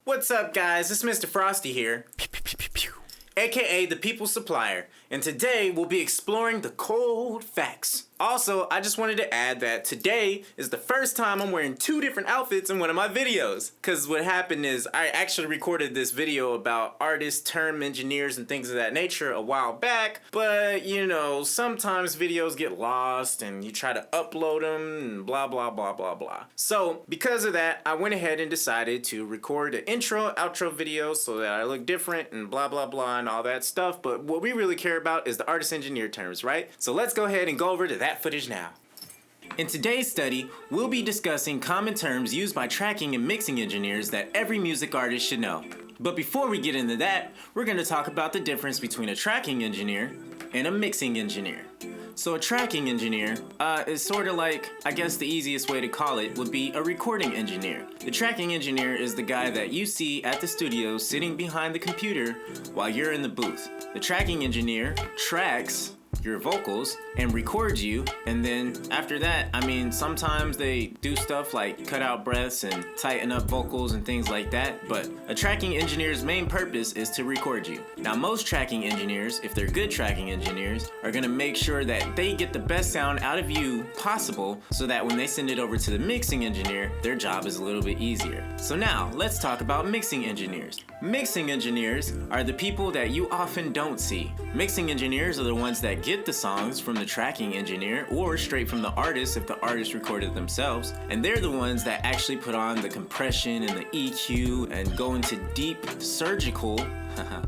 What's up, guys? It's Mr. Frosty here, aka the People's Supplier, and today we'll be exploring the cold facts. Also, I just wanted to add that today is the first time I'm wearing two different outfits in one of my videos. Cause what happened is I actually recorded this video about artists, term engineers, and things of that nature a while back, but you know, sometimes videos get lost and you try to upload them and blah blah blah blah blah. So because of that, I went ahead and decided to record an intro, outro video so that I look different and blah blah blah and all that stuff, but what we really care about is the artist engineer terms, right? So let's go ahead and go over to that footage now. In today's study, we'll be discussing common terms used by tracking and mixing engineers that every music artist should know. But before we get into that, we're going to talk about the difference between a tracking engineer and a mixing engineer. So a tracking engineer is sort of like, I guess the easiest way to call it would be a recording engineer. The tracking engineer is the guy that you see at the studio sitting behind the computer while you're in the booth. The tracking engineer tracks your vocals and records you, and then after that, I mean, sometimes they do stuff like cut out breaths and tighten up vocals and things like that, but a tracking engineer's main purpose is to record you. Now, most tracking engineers, if they're good tracking engineers, are gonna make sure that they get the best sound out of you possible so that when they send it over to the mixing engineer, their job is a little bit easier. So now, let's talk about mixing engineers. Mixing engineers are the people that you often don't see. Mixing engineers are the ones that get the songs from the tracking engineer or straight from the artist if the artist recorded themselves, and they're the ones that actually put on the compression and the EQ and go into deep surgical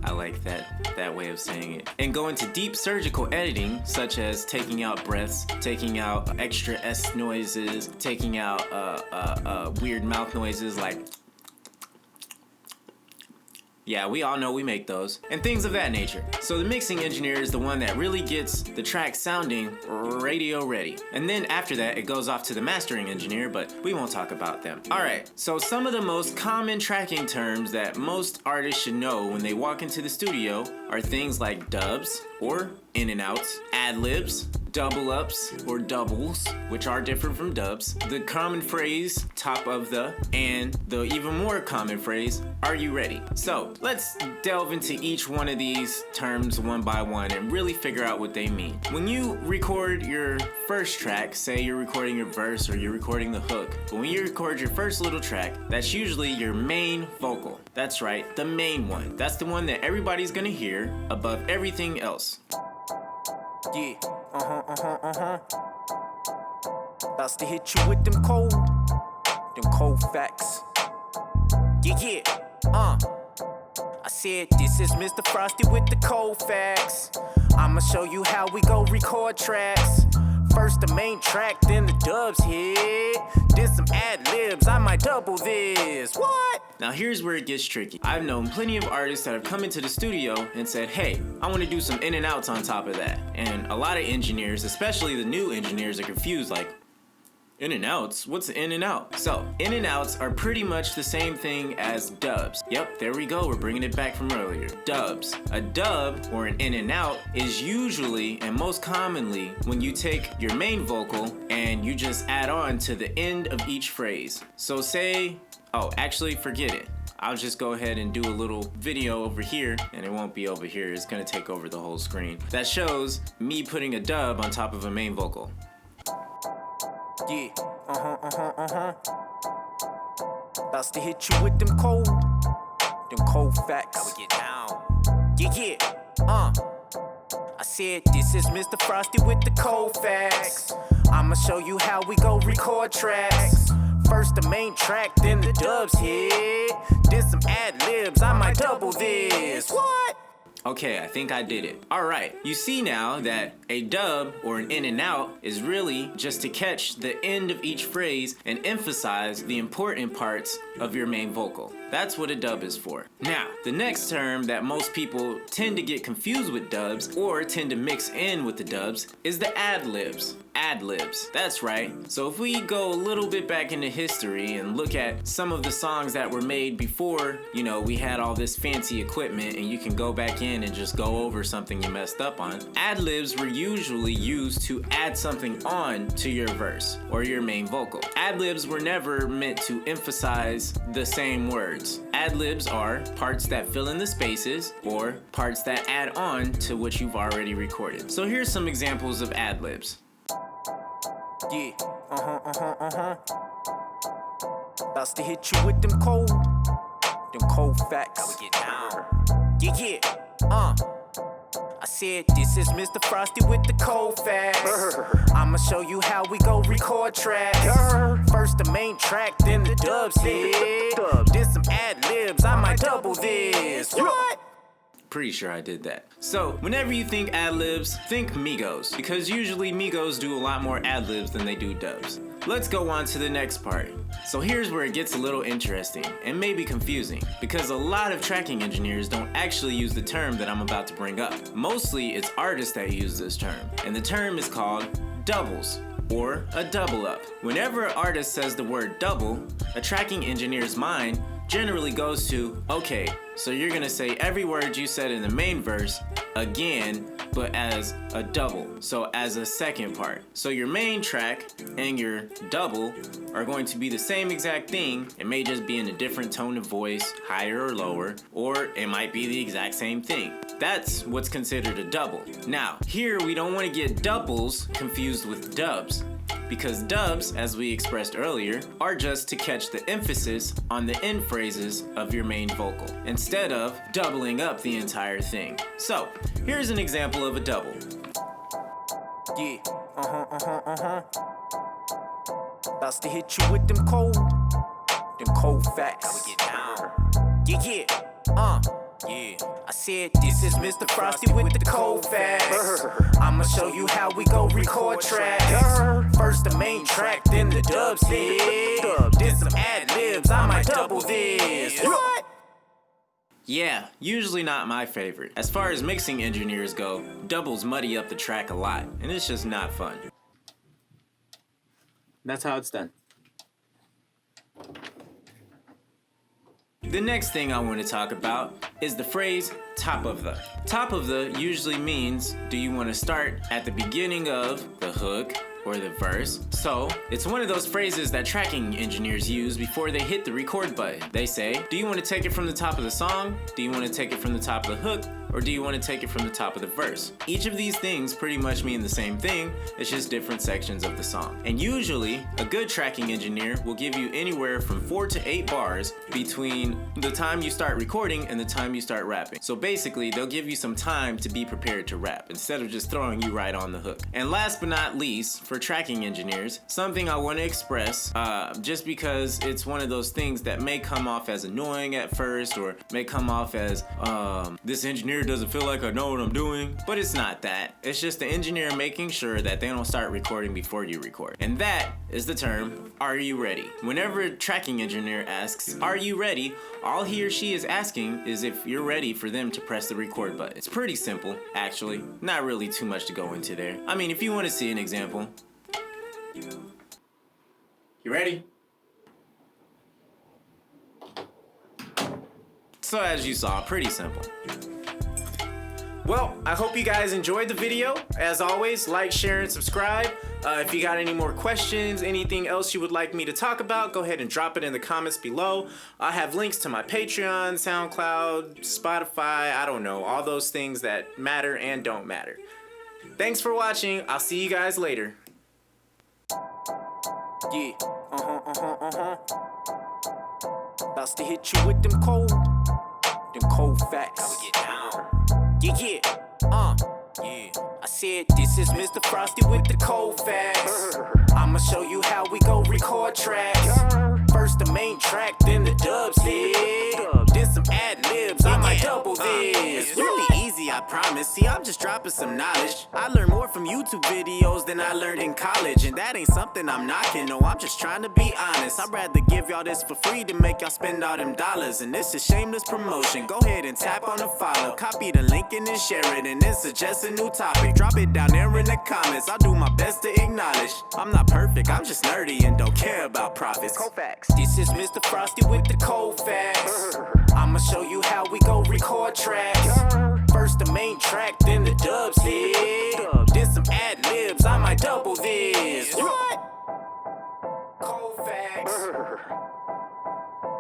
I like that way of saying it. And go into deep surgical editing, such as taking out breaths, taking out extra S noises, taking out weird mouth noises like yeah, we all know we make those, and things of that nature. So the mixing engineer is the one that really gets the track sounding radio ready. And then after that, it goes off to the mastering engineer, but we won't talk about them. Alright, so some of the most common tracking terms that most artists should know when they walk into the studio are things like dubs, or in and outs, ad-libs, double ups or doubles, which are different from dubs, the common phrase top of the, and the even more common phrase, are you ready? So let's delve into each one of these terms one by one and really figure out what they mean. When you record your first track, say you're recording your verse or you're recording the hook, but when you record your first little track, that's usually your main vocal. That's right, the main one. That's the one that everybody's gonna hear above everything else. Yeah. About to hit you with them cold facts. Yeah. I said this is Mr. Frosty with the cold facts. I'ma show you how we go record tracks. First the main track, then the dubs hit. Then some ad-libs, I might double this. What? Now here's where it gets tricky. I've known plenty of artists that have come into the studio and said, hey, I want to do some in and outs on top of that. And a lot of engineers, especially the new engineers, are confused like, in and outs? What's in and out? So, in and outs are pretty much the same thing as dubs. Yep, there we go, we're bringing it back from earlier. Dubs. A dub, or an in and out, is usually, and most commonly, when you take your main vocal and you just add on to the end of each phrase. So say, oh, actually forget it. I'll just go ahead and do a little video over here, and it won't be over here, it's gonna take over the whole screen. That shows me putting a dub on top of a main vocal. Yeah, About to hit you with them cold facts. How we get down? Yeah. I said this is Mr. Frosty with the cold facts. I'ma show you how we go record tracks. First the main track, then the dubs hit. Then some ad-libs, I might double this. What? Okay, I think I did it. Alright, you see now that a dub or an in and out is really just to catch the end of each phrase and emphasize the important parts of your main vocal. That's what a dub is for. Now, the next term that most people tend to get confused with dubs or tend to mix in with the dubs is the ad-libs. ad-libs. That's right. So if we go a little bit back into history and look at some of the songs that were made before, you know, we had all this fancy equipment and you can go back in and just go over something you messed up on, ad-libs were usually used to add something on to your verse or your main vocal. Ad-libs were never meant to emphasize the same words. Ad-libs are parts that fill in the spaces or parts that add on to what you've already recorded. So here's some examples of ad-libs. Yeah, About to hit you with them cold facts. How we get down? Yeah. I said, this is Mr. Frosty with the cold facts. I'ma show you how we go record tracks. First the main track, then the dubs hit. Then some ad-libs, I might double this. What? Pretty sure I did that. So, whenever you think ad-libs, think Migos, because usually Migos do a lot more ad-libs than they do dubs. Let's go on to the next part. So here's where it gets a little interesting and maybe confusing, because a lot of tracking engineers don't actually use the term that I'm about to bring up. Mostly it's artists that use this term, and the term is called doubles, or a double up. Whenever an artist says the word double, a tracking engineer's mind generally goes to, okay, so you're gonna say every word you said in the main verse again, but as a double, so as a second part. So your main track and your double are going to be the same exact thing. It may just be in a different tone of voice, higher or lower, or it might be the exact same thing. That's what's considered a double. Now, here we don't want to get doubles confused with dubs, because dubs, as we expressed earlier, are just to catch the emphasis on the end phrases of your main vocal, instead of doubling up the entire thing. So, here's an example of a double. Yeah, About to hit you with them cold facts. How we get down? Yeah. I said, this is Mr. Frosty with the cold facts. I'ma show you how we go record tracks. First the main track, then the dubs hit. Then some ad-libs, I might double this. What? Yeah, usually not my favorite. As far as mixing engineers go, doubles muddy up the track a lot, and it's just not fun. That's how it's done. The next thing I want to talk about is the phrase top of the. Top of the usually means, do you want to start at the beginning of the hook or the verse? So it's one of those phrases that tracking engineers use before they hit the record button. They say, do you want to take it from the top of the song? Do you want to take it from the top of the hook? Or do you want to take it from the top of the verse? Each of these things pretty much mean the same thing, it's just different sections of the song. And usually, a good tracking engineer will give you anywhere from 4 to 8 bars between the time you start recording and the time you start rapping. So basically, they'll give you some time to be prepared to rap, instead of just throwing you right on the hook. And last but not least, for tracking engineers, something I want to express, just because it's one of those things that may come off as annoying at first, or may come off as, this engineer doesn't feel like I know what I'm doing, but it's not that. It's just the engineer making sure that they don't start recording before you record. And that is the term, are you ready? Whenever a tracking engineer asks, are you ready? All he or she is asking is if you're ready for them to press the record button. It's pretty simple, actually. Not really too much to go into there. I mean, if you want to see an example. You ready? So as you saw, pretty simple. Well, I hope you guys enjoyed the video. As always, like, share, and subscribe. If you got any more questions, anything else you would like me to talk about, go ahead and drop it in the comments below. I have links to my Patreon, SoundCloud, Spotify, I don't know, all those things that matter and don't matter. Thanks for watching. I'll see you guys later. Yeah, About to hit you with them cold facts. How we get down? Yeah. I said, this is Mr. Frosty with the cold facts. I'ma show you how we go record tracks. First the main track, then the dubs hit. Then some ad-libs, I might double this. It's really easy, I promise. honest. See, I'm just dropping some knowledge. I learned more from YouTube videos than I learned in college, and that ain't something I'm knocking. No, I'm just trying to be honest. I'd rather give y'all this for free than make y'all spend all them dollars. And this is shameless promotion. Go ahead and tap on the follow, copy the link and then share it, and then suggest a new topic. Drop it down there in the comments. I'll do my best to acknowledge. I'm not perfect, I'm just nerdy and don't care about profits. Cold facts. This is Mr. Frosty with the cold facts. I'ma show you how we go record tracks. First the main track, then the dubs hit. Then some ad-libs, I might double this. What? Cold facts.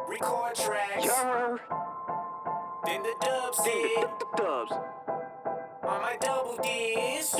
Record tracks. Then the dubs hit. I might double this.